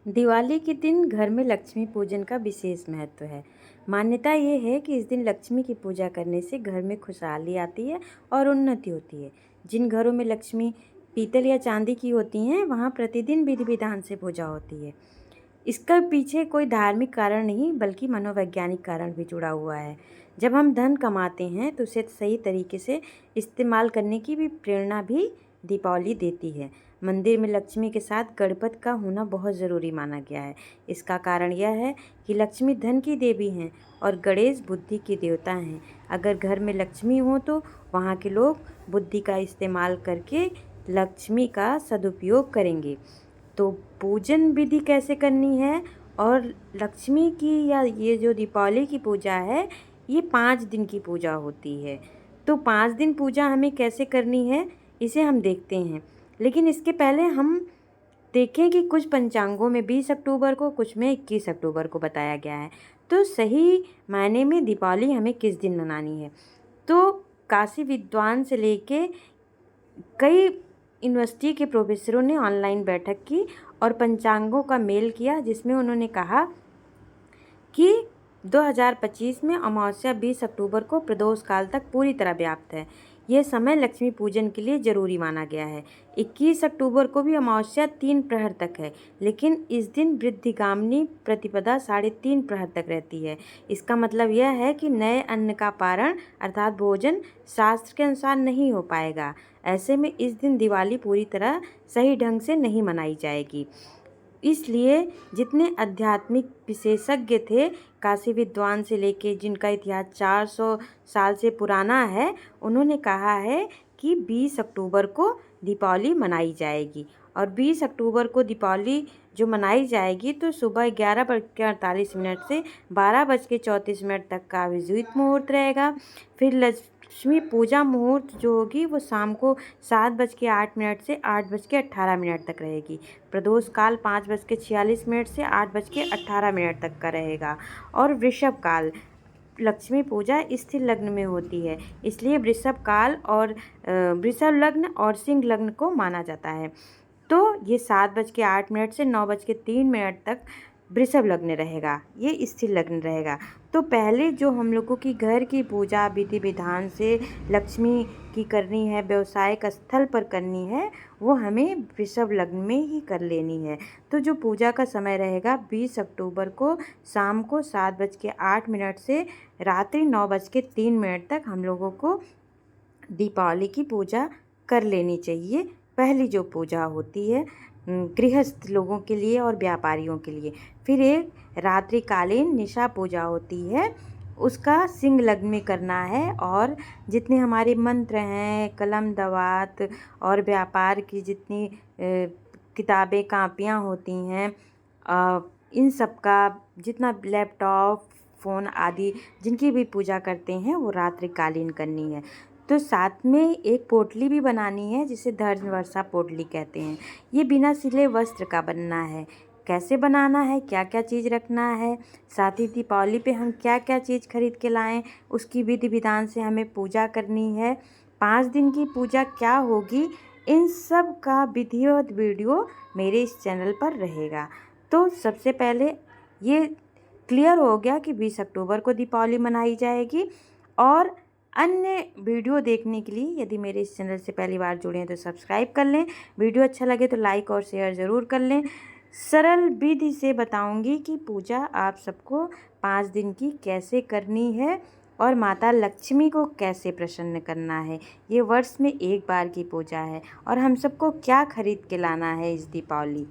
दिवाली के दिन घर में लक्ष्मी पूजन का विशेष महत्व है। मान्यता ये है कि इस दिन लक्ष्मी की पूजा करने से घर में खुशहाली आती है और उन्नति होती है। जिन घरों में लक्ष्मी पीतल या चांदी की होती हैं, वहाँ प्रतिदिन विधि विधान से पूजा होती है। इसका पीछे कोई धार्मिक कारण नहीं, बल्कि मनोवैज्ञानिक कारण भी जुड़ा हुआ है। जब हम धन कमाते हैं तो उसे सही तरीके से इस्तेमाल करने की भी प्रेरणा भी दीपावली देती है। मंदिर में लक्ष्मी के साथ गणपति का होना बहुत ज़रूरी माना गया है। इसका कारण यह है कि लक्ष्मी धन की देवी हैं और गणेश बुद्धि के देवता हैं। अगर घर में लक्ष्मी हो तो वहाँ के लोग बुद्धि का इस्तेमाल करके लक्ष्मी का सदुपयोग करेंगे। तो पूजन विधि कैसे करनी है, और लक्ष्मी की या ये जो दीपावली की पूजा है, ये 5 दिन की पूजा होती है। तो 5 दिन पूजा हमें कैसे करनी है, इसे हम देखते हैं। लेकिन इसके पहले हम देखें कि कुछ पंचांगों में 20 अक्टूबर को, कुछ में 21 अक्टूबर को बताया गया है। तो सही मायने में दीपावली हमें किस दिन मनानी है? तो काशी विद्वान से लेके कई यूनिवर्सिटी के प्रोफेसरों ने ऑनलाइन बैठक की और पंचांगों का मेल किया, जिसमें उन्होंने कहा कि 2025 में अमावस्या 20 अक्टूबर को प्रदोष काल तक पूरी तरह व्याप्त है। यह समय लक्ष्मी पूजन के लिए जरूरी माना गया है। 21 अक्टूबर को भी अमावस्या 3 प्रहर तक है, लेकिन इस दिन वृद्धिगामिनी प्रतिपदा 3.5 प्रहर तक रहती है। इसका मतलब यह है कि नए अन्न का पारण अर्थात भोजन शास्त्र के अनुसार नहीं हो पाएगा। ऐसे में इस दिन दिवाली पूरी तरह सही ढंग से नहीं मनाई जाएगी। इसलिए जितने आध्यात्मिक विशेषज्ञ थे, काशी विद्वान से लेके जिनका इतिहास 400 साल से पुराना है, उन्होंने कहा है कि 20 अक्टूबर को दीपावली मनाई जाएगी। और 20 अक्टूबर को दीपावली जो मनाई जाएगी तो सुबह 11:48 से 12:34 तक का अभिजीत मुहूर्त रहेगा। फिर लक्ष्मी पूजा मुहूर्त जो होगी वो शाम को 7:08 से 8:18 तक रहेगी। प्रदोष काल 5:46 से 8:18 तक का रहेगा। और वृषभ काल, लक्ष्मी पूजा स्थिर लग्न में होती है, इसलिए वृषभ काल और वृषभ लग्न और सिंह लग्न को माना जाता है। तो ये 7:08 से 9:03 तक वृषभ लग्न रहेगा, ये स्थिर लग्न रहेगा। तो पहले जो हम लोगों की घर की पूजा विधि विधान से लक्ष्मी की करनी है, व्यवसायिक स्थल पर करनी है, वो हमें वृषभ लग्न में ही कर लेनी है। तो जो पूजा का समय रहेगा 20 अक्टूबर को शाम को 7:08 से रात्रि 9:03 तक हम लोगों को दीपावली की पूजा कर लेनी चाहिए। पहली जो पूजा होती है गृहस्थ लोगों के लिए और व्यापारियों के लिए। फिर एक रात्रिकालीन निशा पूजा होती है, उसका सिंह लग्न में करना है। और जितने हमारे मंत्र हैं, कलम दवात और व्यापार की जितनी किताबें कापियाँ होती हैं, इन सब का जितना लैपटॉप फ़ोन आदि जिनकी भी पूजा करते हैं, वो रात्रिकालीन करनी है। तो साथ में एक पोटली भी बनानी है, जिसे धर्म वर्षा पोटली कहते हैं। ये बिना सिले वस्त्र का बनना है। कैसे बनाना है, क्या क्या चीज़ रखना है, साथ ही दीपावली पे हम क्या क्या चीज़ खरीद के लाएं, उसकी विधि विधान से हमें पूजा करनी है। 5 दिन की पूजा क्या होगी, इन सब का विधिवत वीडियो मेरे इस चैनल पर रहेगा। तो सबसे पहले ये क्लियर हो गया कि 20 अक्टूबर को दीपावली मनाई जाएगी। और अन्य वीडियो देखने के लिए यदि मेरे इस चैनल से पहली बार जुड़े हैं तो सब्सक्राइब कर लें। वीडियो अच्छा लगे तो लाइक और शेयर ज़रूर कर लें। सरल विधि से बताऊंगी कि पूजा आप सबको 5 दिन की कैसे करनी है और माता लक्ष्मी को कैसे प्रसन्न करना है। ये वर्ष में एक बार की पूजा है और हम सबको क्या खरीद के लाना है इस दीपावली।